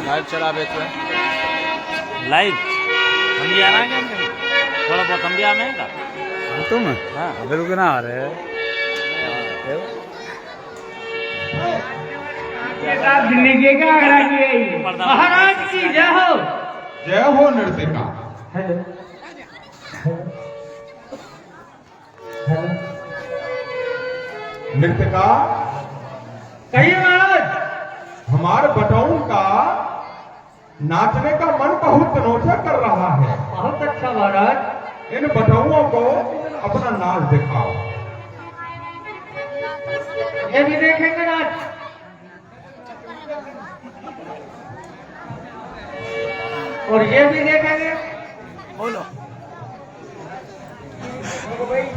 Live चला बेच रहे लाइव हम भी आ रहे हैं क्या? थोड़ा बहुत हम भी आ रहे हैं तुम हाँ बिल्कुल ना आ रहे महाराज की जय हो। जय हो नृत्यका। नृत्यका कहिए महाराज। हमारे बटौन का नाचने का मन बहुत नोचा कर रहा है। बहुत अच्छा महाराज। इन बटौओं को अपना नाच दिखाओ। ये भी देखेंगे नाच। और ये भी देखेंगे। बोलो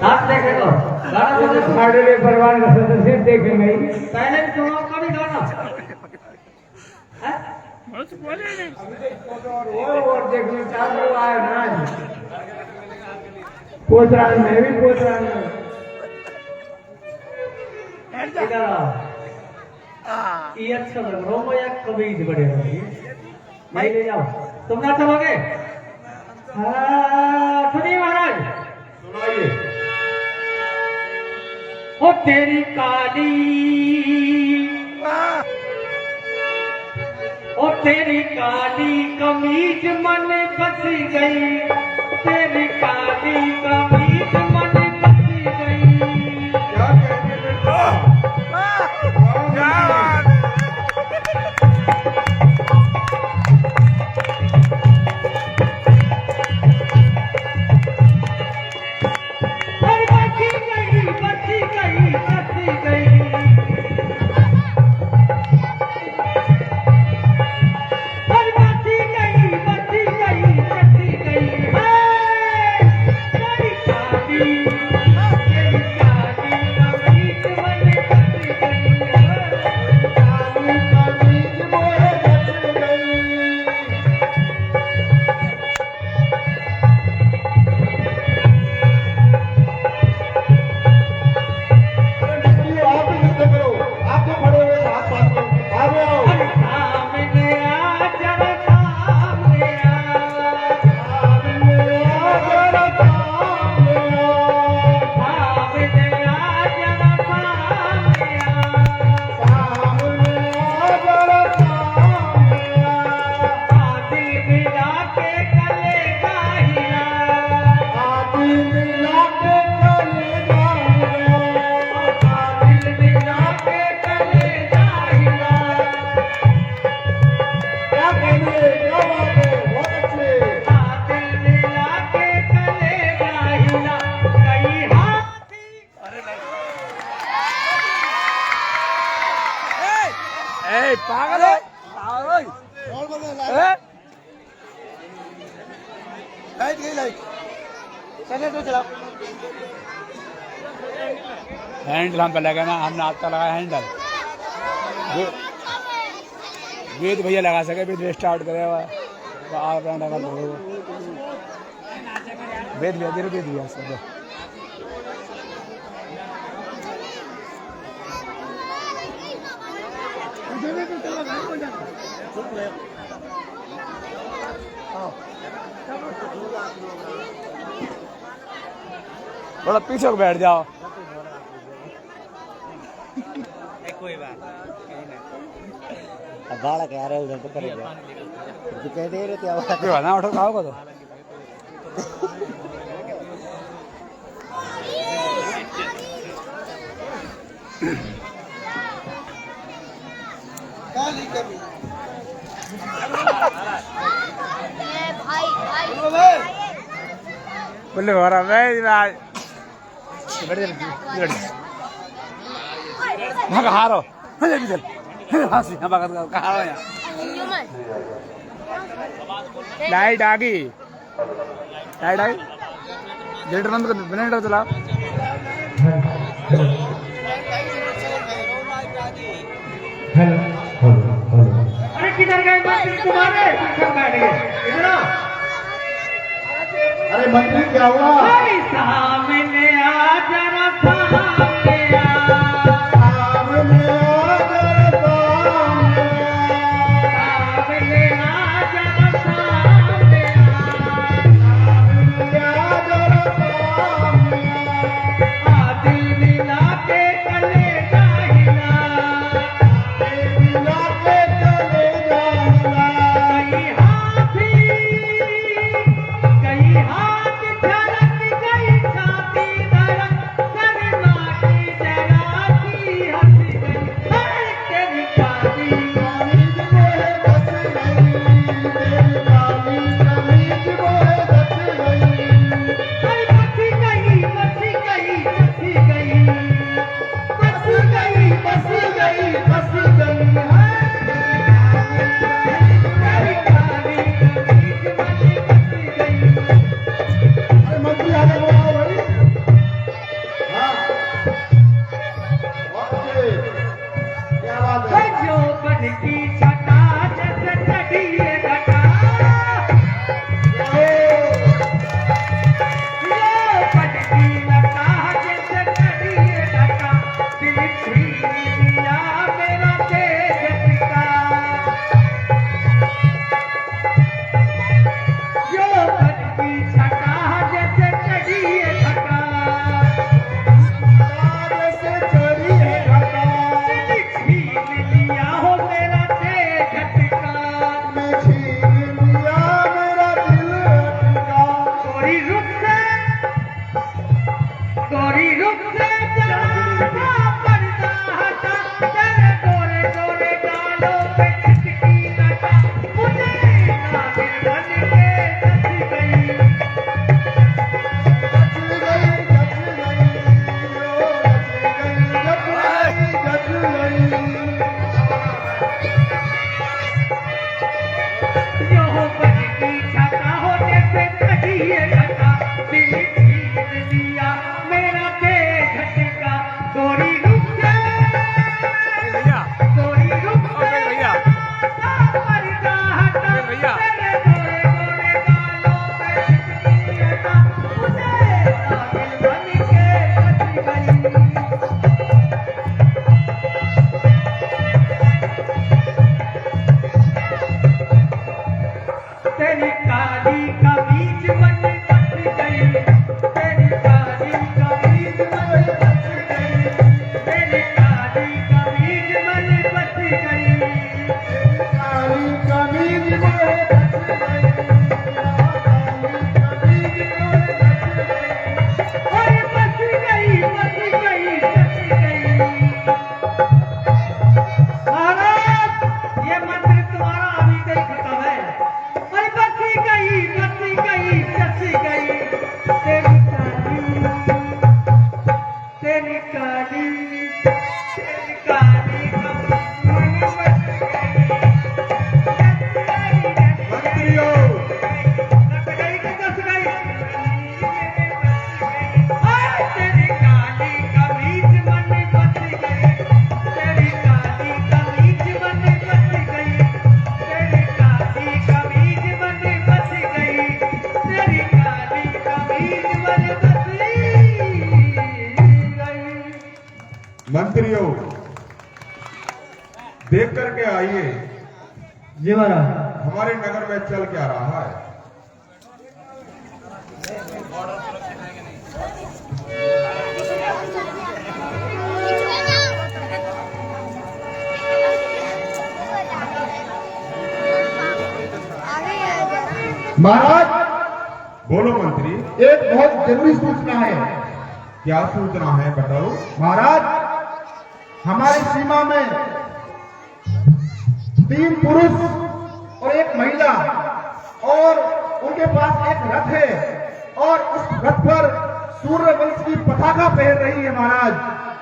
नाच देखेगा। गाना तो साढ़े परिवार का सदस्य देखेंगे। पहले भी सुनो कभी गाना और देखने चालू आए ना पूछ रहा है, मैं भी पूछ रहा हूँ। ये अच्छा लग रहा है या कभी बड़े भाई ले जाओ। तुम ना चलोगे? सुनिए महाराज। सुनाइए। ओ तेरी काली ओ तेरी काली कमीज मन बस गई। तेरी काली कमीज मन बस गई। क्या कहते हैं पागल है लाइट गई लाइट चले तो चलाओ। हैंडल हम पे लगा ना, हमने आपका लगाया हैंडल। वेद भैया लगा सके, वेद स्टार्ट करे आप वेद भैया दे वेद भैया सब थोड़ा पीछे को बैठ जाओ। कोई बात अब बाड़ा कह रहे उधर तो करेगा तो कह दे रहे थे अब ना उठो खाओ को तो बोले हो रहा मैं हारो लाइट आ गई, लाइट आई जनरेटर बंद कर, जनरेटर चला। अरे किधर गए तुम्हारे बैठ गए इधर। अरे मंत्री क्या हुआ? अरे सामने आ जरा सामने आ, सामने आ जरा सामने सामने आ जरा सामने आ जरा सामने आ, दिल मिला के कलेजा हिला, मिला के चले जाना। कहीं हाथी कहीं हाथ झलक गई छाती धड़क, सनमाटी जरा सी हंस गई, हाय तेरी काली कमीज मोहे बच गई, तेरी काली कमीज मोहे बच गई। हाय बसी गई बसी गई बसी गई बसी गई बसी गई बसी गई, हाय तेरी काली कमीज वाली बसी गई। अरे मंत्री आगे बोलो भाई। हाँ ओके, क्या बात है? जो बन की छटा जैसे चढ़ी ये घटा, यो बन की लता जैसे चढ़ी ये घटा, दिल छीन लिया मेरा तेज पिता। यो बन की छटा जैसे चढ़ी ये घटा, से चढ़ी है घटा, दिल छीन लिया हो मेरा तेज पिता। मैं छीन लिया मेरा दिल अटका। गोरी रुख से जरा पर्दा हटा, तेरे गोरे गोरे गालों पे चिटकी लगा, मुझे नागिन बन के डस गई। जच गई, ओ जच गई, जच गई। यो बन की छटा हो जैसे चढ़ी ये घटा, दिल छीन लिया मेरा तेज झटका। गोरी रुख से भैया गोरी रुख से भैया पर्दा हटा, भैया। तेरे गोरे गोरे गालों पे चिटकी लगा, मुझे नागिन बन के डस गई। तेरी काली कमीज मन बच गई, तेरी काली कमीज मन बच गई, तेरी काली कमीज मन बच गई। काली कमीज मोहे बच गई, काली कमीज मोहे बच गई। अरे बच गई बच गई बच गई। महाराज ये मंत्र तुम्हारा अभी तक खत्म है। अरे बच गई बच गई बच गई, तेरी काली तेरी काली तेरी काली मन बच गई। मंत्रियों, बच गई कि बच गई? हाय तेरी काली कमीज मन बच गई, तेरी काली कमीज मन बच गई, तेरी काली कमीज मन बच गई, तेरी काली कमीज मन बच गई। मंत्रियों, देख करके आइए जी महाराज। हमारे नगर में चल क्या रहा है। महाराज, बोलो मंत्री, एक बहुत जरूरी सूचना है। क्या सूचना है बताओ। महाराज, हमारी सीमा में 3 पुरुष और 1 महिला और उनके पास एक रथ है, और उस रथ पर सूर्यवंश की पताका पहन रही है महाराज।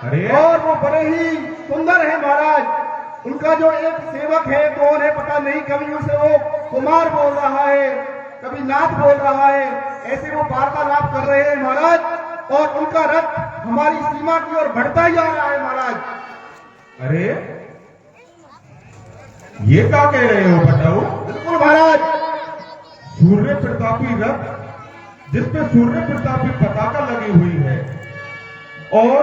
अरे और वो बड़े ही सुंदर है महाराज। उनका जो एक सेवक है, कौन है पता नहीं, कभी उसे वो कुमार बोल रहा है, कभी नाथ बोल रहा है, ऐसे वो वार्तालाप कर रहे हैं महाराज। और उनका रथ हमारी सीमा की ओर बढ़ता ही जा रहा है महाराज। अरे ये क्या कह रहे हो बताओ। बिल्कुल महाराज। सूर्य प्रतापी रथ जिसपे सूर्य प्रताप की पताका लगी हुई है और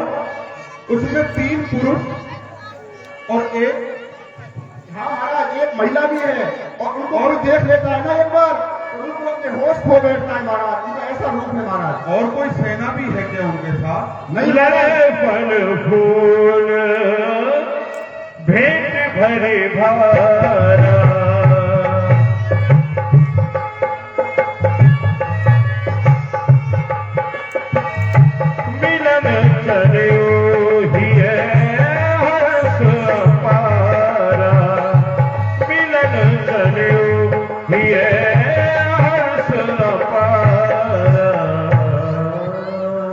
उसमें 3 पुरुष और एक, हाँ महाराज, एक महिला भी है और उनको और देख लेता है ना एक बार तो उनको अपने होश खो बैठता है महाराज। इनका ऐसा रूप है महाराज। और कोई सेना भी है क्या उनके साथ? नहीं फल फूल भेंट भरे भारा, मिलन चलो हिय हर्ष अपारा, मिलन चलो हिय हर्ष अपारा।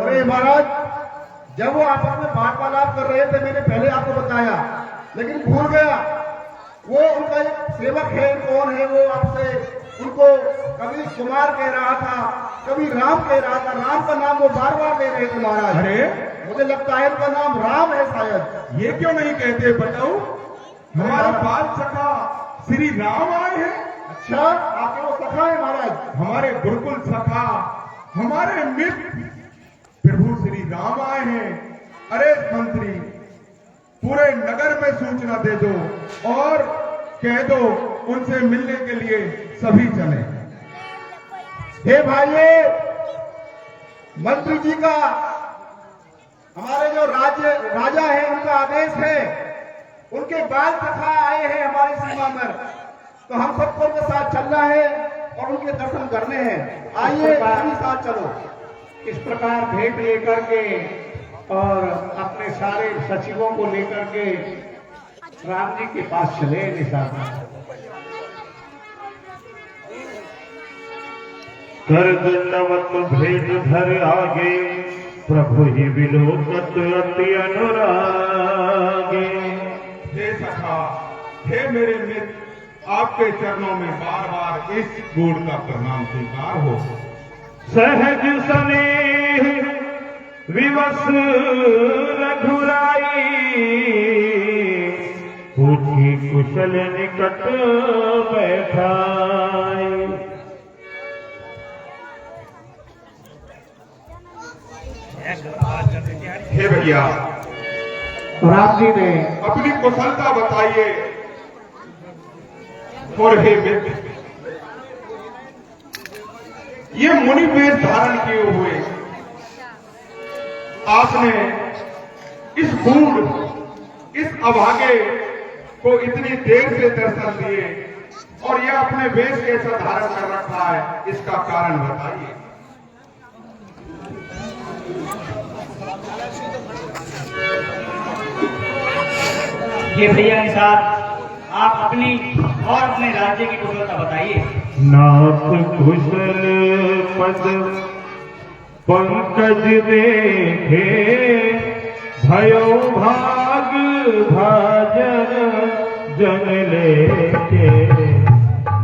अरे महाराज, जब वो आपस में वार्तालाप कर रहे थे मैंने पहले आपको बताया, लेकिन भूल गया। वो उनका एक सेवक है, कौन है वो, आपसे उनको कभी कुमार कह रहा था, कभी राम कह रहा था। राम का नाम वो बार बार ले रहे थे महाराज। अरे मुझे लगता है उनका नाम राम है शायद। ये क्यों नहीं कहते बताओ? हमारे बाल सखा श्री राम आए हैं। अच्छा, आपके वो सखा है महाराज? हमारे गुरुकुल सखा, हमारे मित्र प्रभु श्री राम आए हैं। अरे मंत्री, पूरे नगर में सूचना दे दो और कह दो उनसे मिलने के लिए सभी चले। हे भाइयों, मंत्री जी का, हमारे जो राजा है उनका आदेश है, उनके बाल सखा आए हैं हमारी सीमा पर, तो हम सबको उनके साथ चलना है और उनके दर्शन करने हैं। आइए सभी साथ चलो। इस प्रकार भेंट लेकर के और अपने सारे सचिवों को लेकर के राम जी के पास चले निशान। कर दंडवत भेद धर आगे, प्रभु ही विलोकत अति अनुरागे। हे सखा, हे मेरे मित्र, आपके चरणों में बार बार इस गुण का प्रणाम स्वीकार हो। सहज स्नेह विवश रघुराई, पूछी कुशल निकट बैठाई। हे भैया, राम जी ने अपनी कुशलता बताइए। और हे मित्र, ये मुनि वेश धारण किए हुए आपने इस बूढ़, इस अभागे को इतनी देर से दर्शन दिए और यह अपने वेश कैसा धारण कर रखा है, इसका कारण बताइए। ये भैया निषाद, आप अपनी और अपने राज्य की कुशलता बताइए। नाथ कुशल पद पंकज देखे, भयो भाग भाजन जन लेके।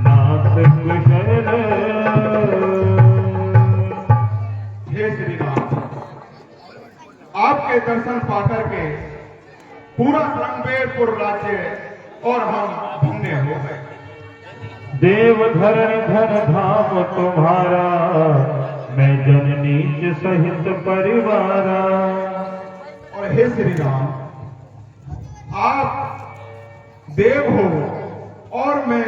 नाथ कुशल। हे श्री राम, आपके दर्शन पाकर के पूरा रणबीरपुर राज्य और हम धन्य हो गए। देव धरण धन धाम तुम्हारा, मैं जननीच सहित परिवारा। और हे श्री राम, आप देव हो और मैं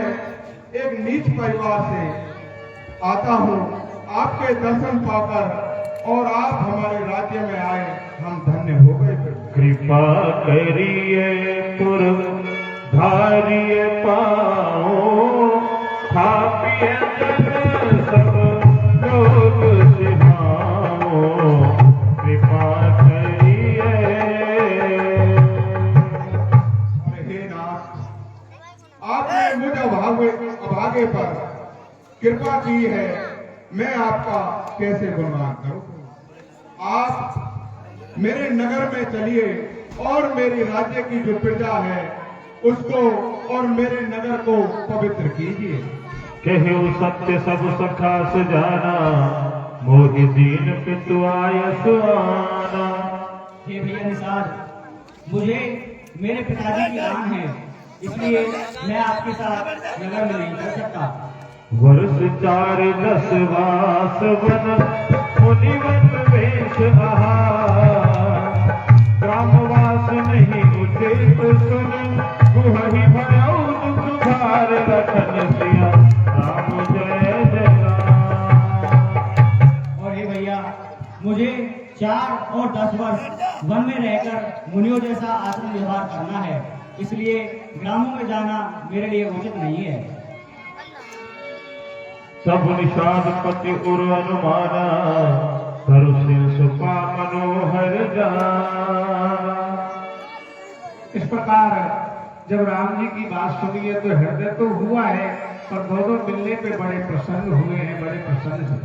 एक नीच परिवार से आता हूं। आपके दर्शन पाकर और आप हमारे राज्य में आए, हम धन्य हो गए। कृपा करिए पुर धारिए पाओ, खापिए सब लोग सिहाओ। कृपा करिए। हे नाथ, आपने मुझ अभागे पर कृपा की है, मैं आपका कैसे गुणगान करूं। आप मेरे नगर में चलिए और मेरी राज्य की जो प्रजा है उसको और मेरे नगर को पवित्र कीजिए। कहो सत्य सब सखा सुजाना, मोहि दीन पितु आय सुआना। हे भैया निषाद, मुझे मेरे पिताजी की आन है, इसलिए मैं आपके साथ नगर में नहीं चल सकता। वर्ष 4-10 वास वन मुनिवन वेश आहार ग्रामवास नहीं उचित सुन गुहहि भयउ दुख भार लखन सिया राम जय जय राम। और हे भैया, मुझे 4 और 10 वर्ष वन में रहकर मुनियों जैसा आचरण व्यवहार करना है, इसलिए ग्रामों में जाना मेरे लिए उचित नहीं है। सब निषाद पति उर अनुमाना तरुसिल सुपा मनोहर जाना। इस प्रकार जब राम जी की बात सुनी है तो हृदय तो हुआ है, पर दोनों मिलने पे बड़े प्रसन्न हुए हैं, बड़े प्रसन्न हैं।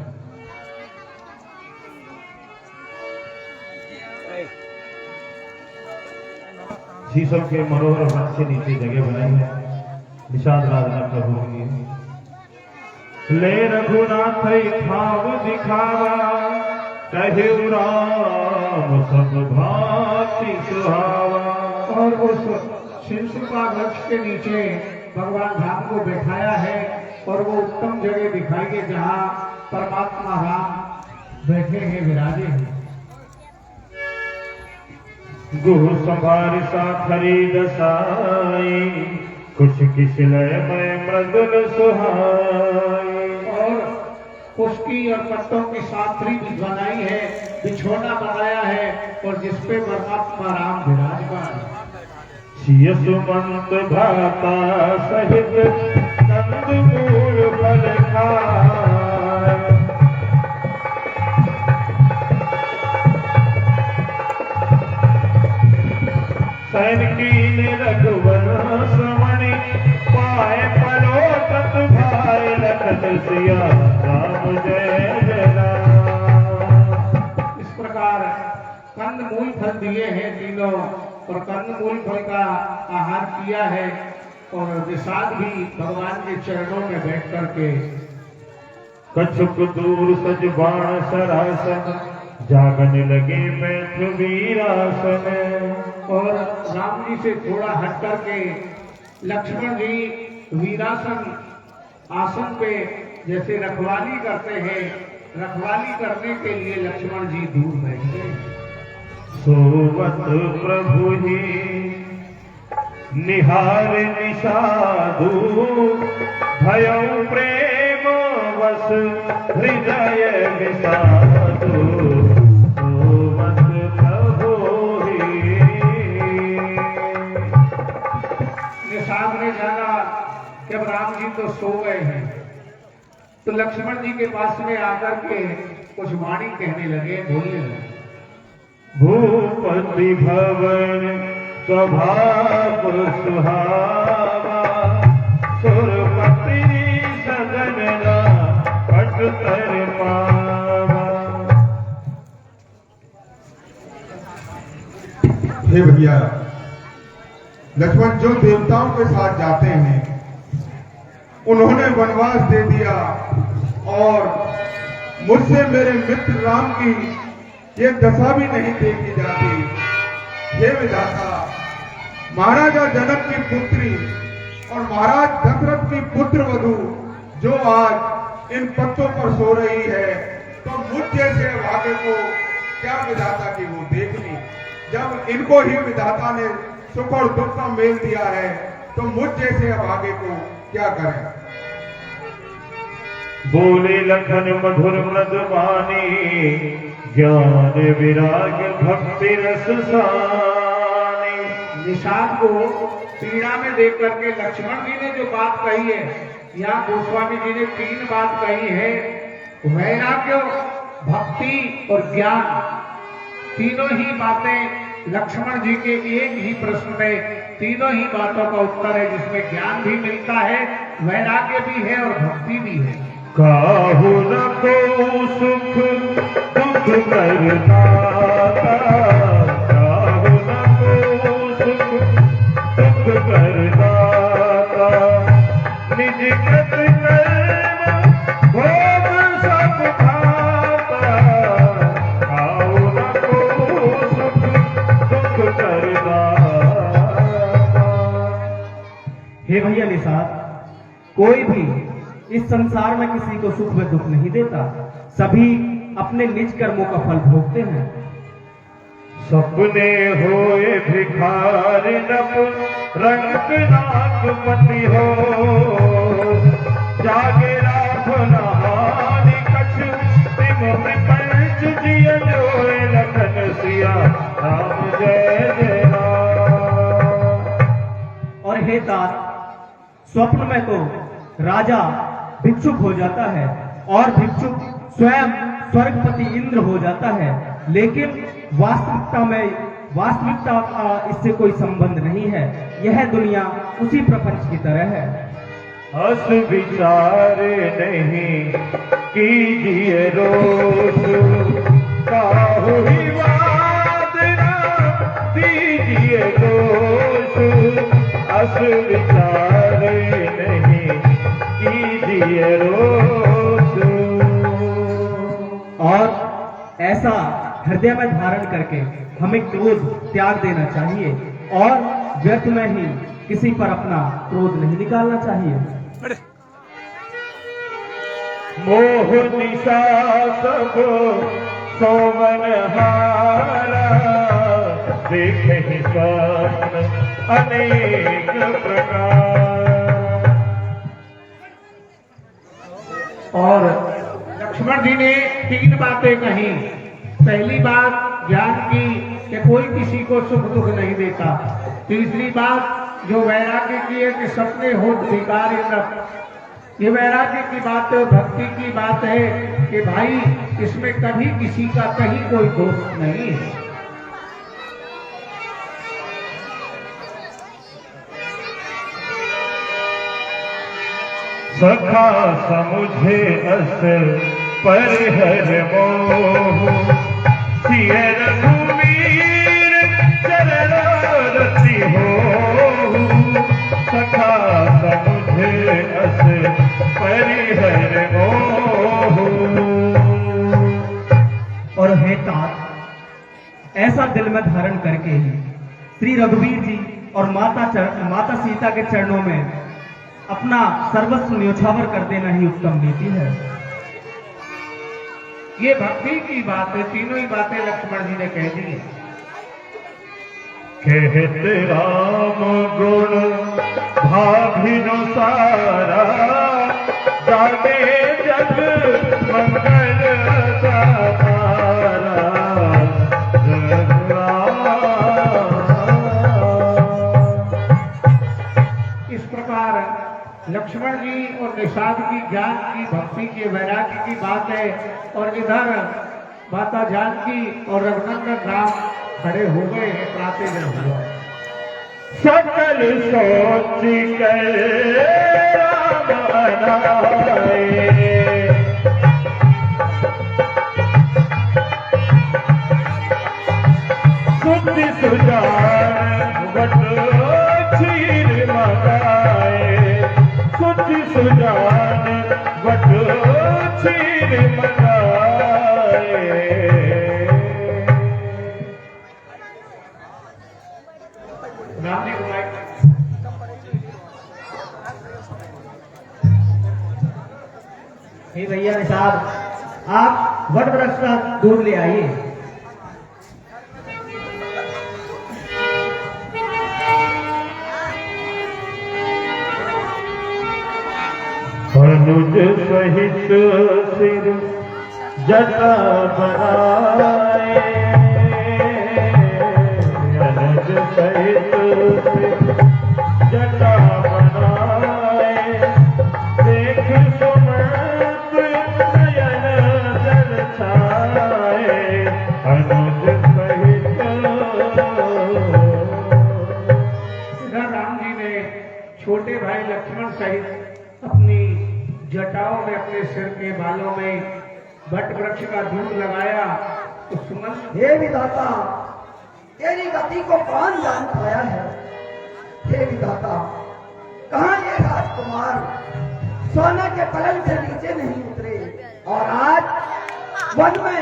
शीशम के मनोहर वृक्ष के नीचे जगह बनाई है निषाद राज ने प्रभु के लिए। ले रघुनाथ भाव दिखावा कहे राम सब भांति सुहावा। और उस शिवसुपा वृक्ष के नीचे भगवान राम को बैठाया है और वो उत्तम जगह दिखाई है जहाँ परमात्मा राम बैठे हैं, विराजे हैं। गुह संभार सा खरी दसाई कुछ किसलय में मृदुल सुहाई। और उसकी और पत्तों की साथरी भी बनाई है, बिछोना बनाया है और जिसपे परमात्मा राम विराजमान है। सिय सुमंत भ्राता सहित कंद मूल फल खाय। सैनिकीन रघुवन श्रवणी पाए पलोकत भाई लखत सिया राम जय जय राम। इस प्रकार कंद मूल फल दिए हैं तीनों, और कंद मूल फल का आहार किया है और निषाद भी भगवान के चरणों में बैठ करके कछुक दूर सज बाण सरासन जागन लगे बैठ वीरासन। और राम जी से थोड़ा हट करके लक्ष्मण जी वीरासन आसन पे जैसे रखवाली करते हैं, रखवाली करने के लिए लक्ष्मण जी दूर बैठे। सोवत प्रभु ही निहार निषादु भयउ प्रेम वस हृदय विषादु। सोवत प्रभु ही। निषाद ने जाना कि अब राम जी तो सो गए हैं, तो लक्ष्मण जी के पास में आकर के कुछ वाणी कहने लगे, बोलने लगे। भूपति भवन स्वभाव सुहावा सुरपति सदन पट तर पावा। हे भैया, लक्ष्मण जो देवताओं के साथ जाते हैं उन्होंने वनवास दे दिया और मुझसे मेरे मित्र राम की ये दशा भी नहीं देखी जाती। हे विधाता, महाराजा जनक की पुत्री और महाराज दशरथ की पुत्र वधू जो आज इन पत्तों पर सो रही है, तो मुझ जैसे भाग्य को क्या विधाता की वो देख ली। जब इनको ही विधाता ने सुख और दुख का मेल दिया है, तो मुझ जैसे अभागे को क्या करें। बोले लखन मधुर मृदुबानी ज्ञान विराग भक्ति रस सानी। निषाद को पीड़ा में देख करके लक्ष्मण जी ने जो बात कही है, यहाँ गोस्वामी जी ने 3 बात कही है, वैराग्य, भक्ति और ज्ञान। तीनों ही बातें लक्ष्मण जी के एक ही प्रश्न में तीनों ही बातों का उत्तर है, जिसमें ज्ञान भी मिलता है, वैराग्य भी है और भक्ति भी है। काहु न को सुख दुख करता, काहु न को सुख दुख करता, निज कृत कर्म भोग सब भाता, काहु न को सुख दुख करता। हे भैया निषाद, कोई भी इस संसार में किसी को सुख व दुख नहीं देता। सभी अपने निज कर्मों का फल भोगते हैं। सपने होए भिखारी नप रंग नाक पति हो, जागे राख नहानी कछु तिम पंच जिय जोए लखन सिया राम जय जय राम। और हे तात, स्वप्न में तो राजा भिक्षुक हो जाता है और भिक्षुक स्वयं स्वर्गपति इंद्र हो जाता है, लेकिन वास्तविकता का इससे कोई संबंध नहीं है। यह दुनिया उसी प्रपंच की तरह है। हस विचारे नहीं कीजिए रोष, काहू ही बात ना दीजिए दोष। हस विचारे नहीं कीजिए रोष। और ऐसा हृदय में धारण करके हमें क्रोध त्याग देना चाहिए और व्यर्थ में ही किसी पर अपना क्रोध नहीं निकालना चाहिए। मोह निशा सब सोवन हारा, देखे ही स्वप्न अनेक प्रकार। और लक्ष्मण जी ने 3 बातें कही। पहली बात ज्ञान की कि कोई किसी को सुख दुख नहीं देता। तीसरी बात जो वैराग्य की है कि सपने हो भिखारी नप। ये वैराग्य की बात है, भक्ति की बात है कि भाई इसमें कभी किसी का कहीं कोई दोष नहीं है। सखा समुझे अस परिहर मोह, सिय रघुवीर चरण रति हो। सखा समुझे अस परिहर मोह। और हे तात, ऐसा दिल में धारण करके ही श्री रघुवीर जी और माता सीता के चरणों में अपना सर्वस्व न्योछावर कर देना ही उत्तम नीति है। ये भक्ति की बात है। तीनों ही बातें लक्ष्मण जी ने कह दी। कहत राम गुण भाभिनु सारा, जागे जग मंगल सारा। इस प्रकार लक्ष्मण जी और निषाद की ज्ञान की, भक्ति के, वैराग्य की बात है। और इधर माता जानकी और रघुनंदन राम खड़े हो गए हैं प्राते हुआ। सकल सोच कर राम अनाए, सुधि सुजान वट क्षीर मनाए। सुधि सुजान वट क्षीर मनाए। राम जी को हे भैया निषाद, आप वट वृक्ष का दूध ले आइए। अनुज सहित सिर जटा बनाए। अनुज सहित सिर जटा बनाए। देख सुमंत नयन जल छाए। अनुज सहित। इधर राम जी ने छोटे भाई लक्ष्मण सहित अपनी जटाओं में, अपने सिर के बालों में वट वृक्ष का दूध लगाया। तो सुमंत, हे विधाता, तेरी गति को कौन जान पाया है? हे विधाता, कहाँ ये राजकुमार सोने के पलंग से नीचे नहीं उतरे और आज वन में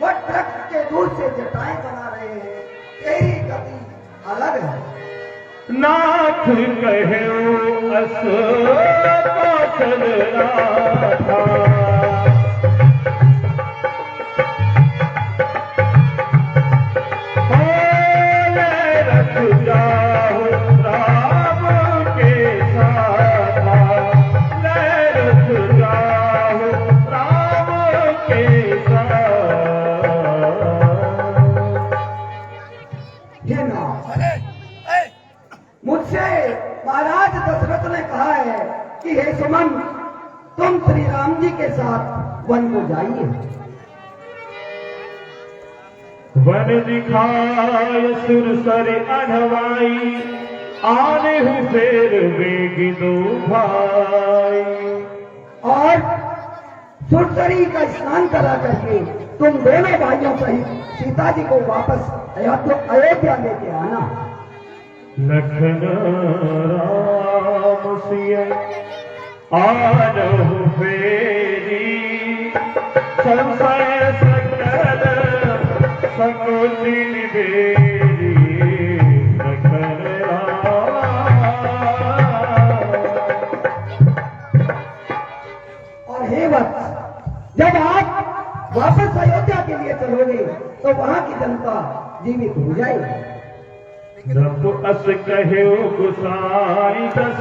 वट वृक्ष के दूध से जटाएं बना रहे हैं। तेरी गति अलग है। नाथ कहे अस कौशल राधा रख जाओ राम के साथा रख जाओ राम के साथ। ये ना मुझसे महाराज दशरथ ने कहा है कि हे सुमन, तुम श्री राम जी के साथ वन को जाइए। वन दिखाय सुरसर अनवाई आने हूँ फेर वेग दो भाई। और सुरसरी का स्नान करा करके तुम दोनों भाइयों सहित सीता जी को वापस अयोध्या लेके आना। लखन राम सिय आनहु फेरी संशय सकल सकुली निबेरी। लखन और हे वत्स, जब आप वापस अयोध्या के लिए चलोगे तो वहां की जनता जीवित हो जाएगी। रब अस कहे गुसाई दस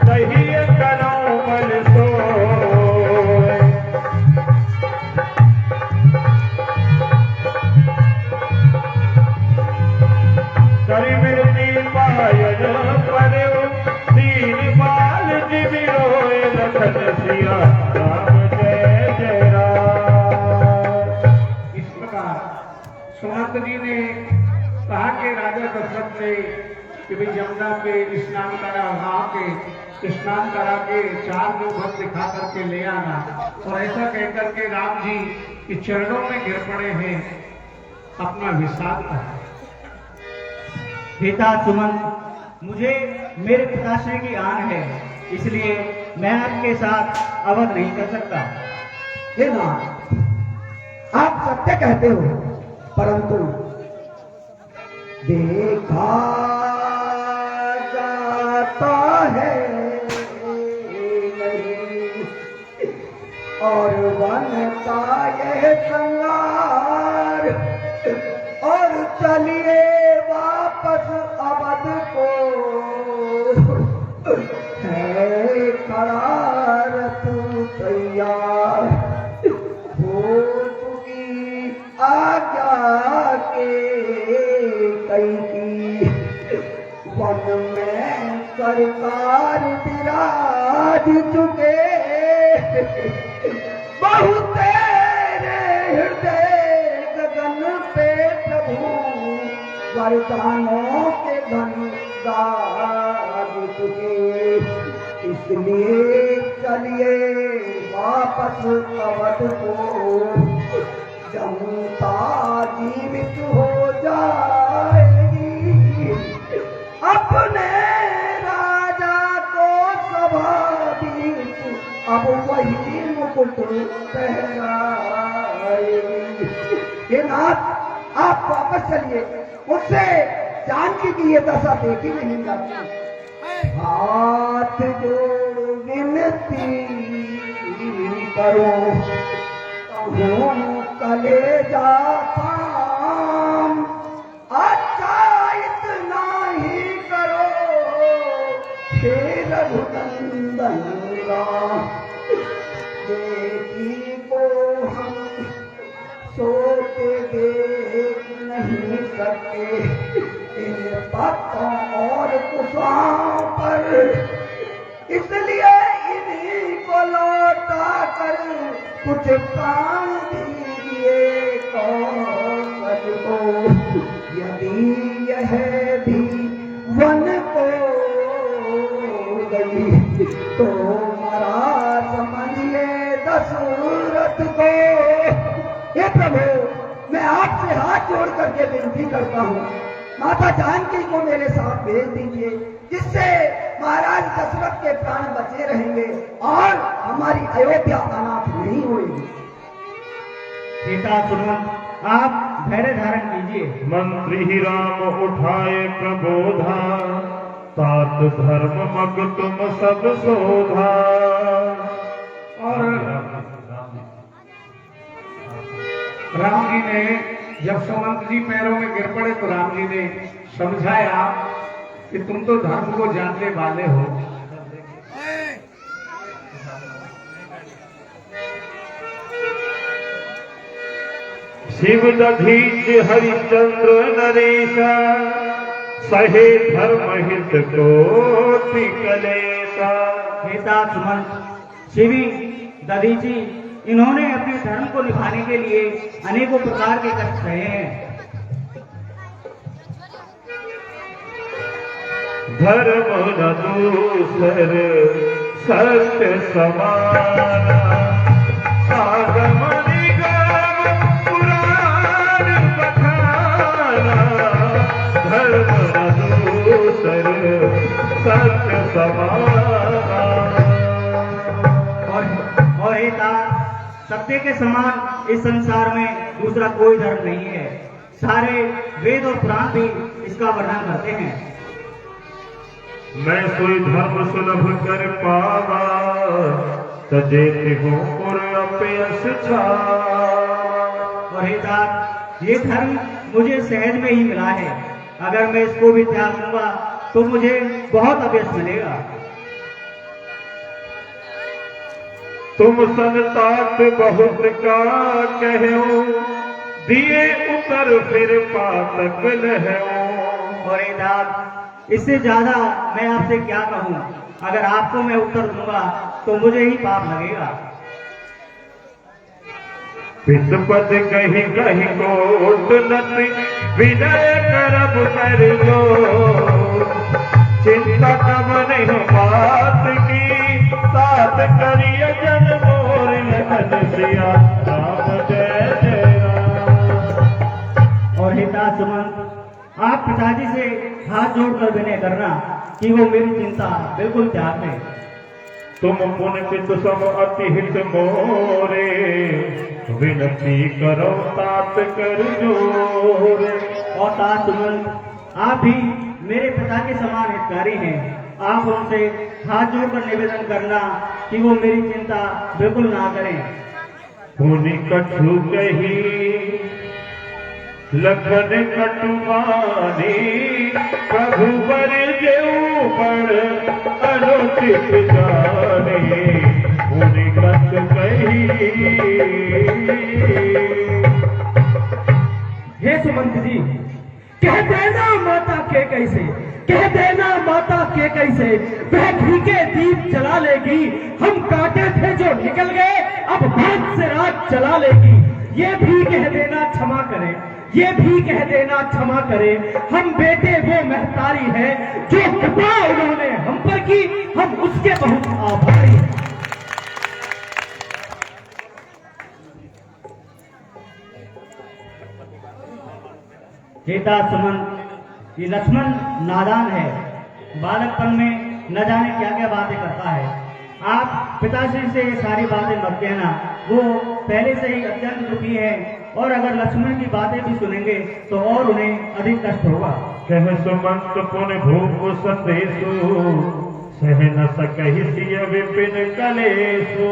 कहिए करो मन सोय। करि बिरती पायन पर्यो दीन बाल जिमि रोए। लखन सिया राम जय जय राम। इस प्रकार सुमंत जी ने कहा कि राजा दशरथ ने कि भाई यमुना पे स्नान करा, वहां के स्नान करा के 4 लोग दिखा करके ले आना। और ऐसा कहकर के राम जी के चरणों में गिर पड़े हैं, अपना विषाद कहा। पिता सुमन, मुझे मेरे पिताश्री की आन है, इसलिए मैं आपके साथ अवध नहीं कर सकता। हे ना, आप सत्य कहते हो, परंतु देखा जाता है नहीं और वन का यह संगार। और चलिए वापस अवध को, है खड़ा रथ तैयार। हो चुकी आज्ञा के कई की, वन में सरकार विराज चुके। बहुत तेरे हृदय गगन पे प्रभु वरदानों के धन गाज चुके। इसलिए चलिए वापस अवध को, जनता जीवित हो जाएगी। अपने राजा को सभा बीच अब वही मुकुट पहनाएगी। ये नाथ, आप वापस चलिए, उससे जानकी की ये दशा देखी नहीं जाती। हाथ जोड़ विनती करो, कलेजा पाम। अच्छा इतना ही करो हे रघुनंदन राम। बेटी को हम सोते देख नहीं सकते, इन पत्तों और कुशाओं पर। इसलिए इन्हीं को लौटा कर कुछ काम दीजिए कौशल को। यदि यह भी वन को गई तो मरा समझिए दशरथ को। हे प्रभु, मैं आपसे हाथ जोड़ करके विनती करता हूँ, माता जानकी को मेरे साथ भेज दीजिए, जिससे महाराज दशरथ के प्राण बचे रहेंगे और हमारी अयोध्या अनाथ नहीं होगी। सीता सुमन, आप धैर्य धारण कीजिए। मंत्री ही राम उठाए प्रबोधा, तात धर्म मग तुम सब शोधा। और राम जी ने जब सुमंत जी पैरों में गिर पड़े तो राम जी ने समझाया कि तुम तो धर्म को जानने वाले हो। शिव दधीच हरिचंद्र नरेशा सहे धर्म हित को कलेशा। पिता सुमंत शिवी दधीची इन्होंने अपने धर्म को निभाने के लिए अनेकों प्रकार के कष्ट सहे हैं। धर्म न दूसर सत्य समाना आगम निगम पुराण बखाना। धर्म न दूसर सत्य समाना। और हे तात, सत्य के समान इस संसार में दूसरा कोई धर्म नहीं है। सारे वेद और पुराण भी इसका वर्णन करते हैं। मैं सोई धर्म सुलभ कर पावा सजेते हो पुर अपयस छावा। और हे तात, ये धर्म मुझे सहज में ही मिला है। अगर मैं इसको भी त्याग दूंगा तो मुझे बहुत अपयश मिलेगा। तुम संतात बहुत का कहो दिए उतर फिर पातक लहो। और हे तात, इससे ज्यादा मैं आपसे क्या कहूं। अगर आपको मैं उत्तर दूंगा तो मुझे ही पाप लगेगा। पित पद कही कही कोट नति विनय करब कर जो। चिंता कब नहीं बात की साथ करिय जन मोर लगन सिया राम जय जय राम। और हे तात सुमंत, आप पिताजी से हाथ जोड़कर विनय करना कि वो मेरी चिंता बिल्कुल त्याग दें। तुम पुण्य पित सब अति हित मोरे विनती करो तात कर जोरे। और तात सुमंत, आप भी मेरे पिता के समान हितकारी हैं। आप उनसे हाथ जोड़कर निवेदन करना कि वो मेरी चिंता बिल्कुल ना करें। पुनि कछु कही लखन कटुमानी प्रभु बर जेऊ पर अनुचित जाने। पुनि कछु कही। हे सुमंत जी, कह देना माता के कैसे, कह देना माता के कैसे वह घी के दीप जला लेगी। हम काटे थे जो निकल गए, अब भाग से रात चला लेगी। ये भी कह देना क्षमा करे, ये भी कह देना क्षमा करे। हम बेटे वो महतारी है जो कृपा उन्होंने हम पर की, हम उसके बहुत आभारी हैं। सीता सुमंत, ये लक्ष्मण नादान है। बालकपन में न जाने क्या क्या बातें करता है। आप पिताश्री से ये सारी बातें मत कहना, वो पहले से ही अत्यंत दुखी है और अगर लक्ष्मण की बातें भी सुनेंगे तो और उन्हें अधिक कष्ट होगा। कह सुमंत पुन भूप संदेशो सह न सकहि सिय विपिन कलेशो।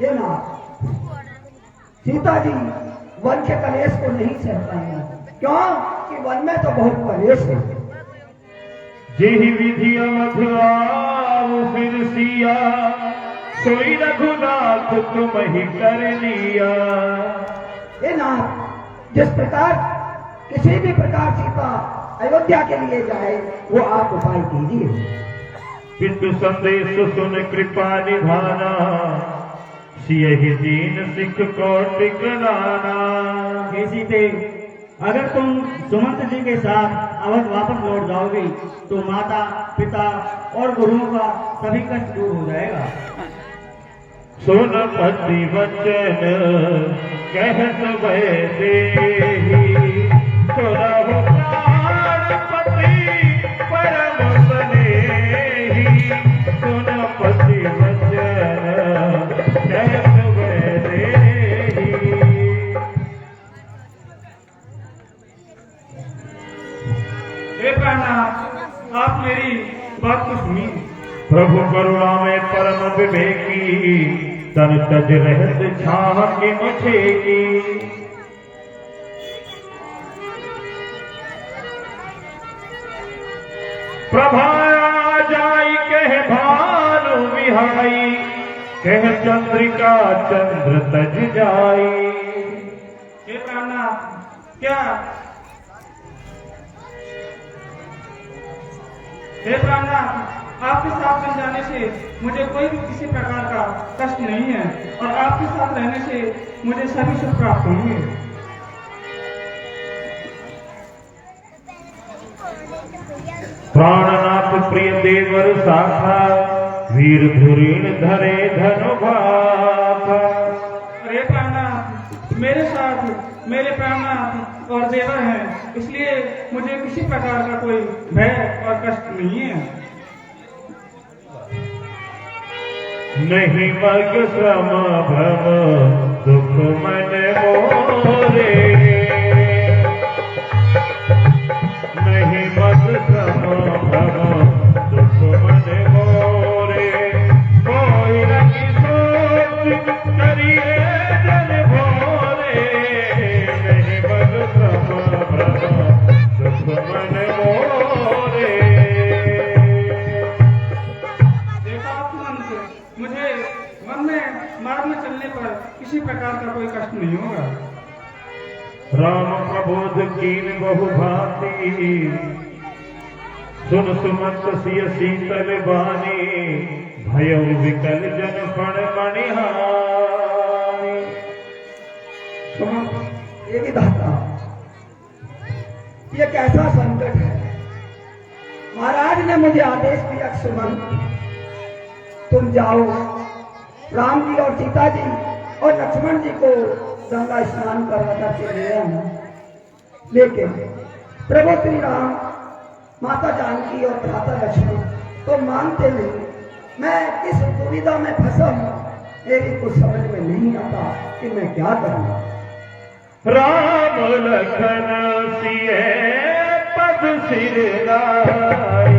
ये ना सीता जी वन के कलेश को नहीं सह पाएंगे। क्यों कि वन में तो बहुत कलेश है। जेहि विधि अवध आव फिर सिया सोई रघुनाथ तुम ही कर लिया। ये नाथ, जिस प्रकार किसी भी प्रकार सीता अयोध्या के लिए जाए वो आप उपाय कीजिए। पितु संदेश सुन कृपा निधाना सियहि दीन सिख कौटिक नाना। हे सीते, अगर तुम सुमंत जी के साथ अवध वापस लौट जाओगी तो माता पिता और गुरुओं का सभी कष्ट दूर हो जाएगा। सुन पति वचन कहत भय देहि सुनहु प्राणपति परम स्नेही। सुन पति वचन कहत भय देहि। हे प्राणनाथ, आप प्रभु करुणा में परम विवेकी, तन तज रहत छाह के मुझे की। प्रभाया जाई कह भानु विहाई, कह चंद्रिका चंद्र तज जाई। हे प्राणनाथ, क्या हे प्राणनाथ, आपके साथ बन जाने से मुझे कोई भी किसी प्रकार का कष्ट नहीं है और आपके साथ रहने से मुझे सभी सुख प्राप्त होंगे। प्राणनाथ प्रिय देवर साखा, वीर धुरीण धरे धनु भाखा। अरे प्राणनाथ, मेरे साथ मेरे प्राणनाथ और देवर हैं, इसलिए मुझे किसी प्रकार का कोई भय और कष्ट नहीं है। नहीं मग श्रम भ्रम दुख मन मोरे, नहीं मग श्रम भ्रम दुख मन मोरे। कोई रंगी सोच करिए जन भोरे, नहीं मग श्रम भ्रम दुख मन मोरे। मुझे वन में मार्ग में चलने पर किसी प्रकार का कोई कष्ट नहीं होगा। राम प्रबोध कीन बहु भांति, सुन सुमत सिय शीतल बानी। भयउ विकल जन फण मणिहारी। सुमन ये विधाता, ये कैसा संकट है। महाराज ने मुझे आदेश दिया, सुमन तुम जाओ, राम जी और सीता जी और लक्ष्मण जी को गंगा स्नान करवा करके ले आना। लेकिन प्रभु श्री राम, माता जानकी और भ्राता लक्ष्मण तो मानते नहीं। मैं किस दुविधा में फंसा हूँ, मेरी कुछ समझ में नहीं आता कि मैं क्या करूँ। राम लखन सिए पद सिर लाई,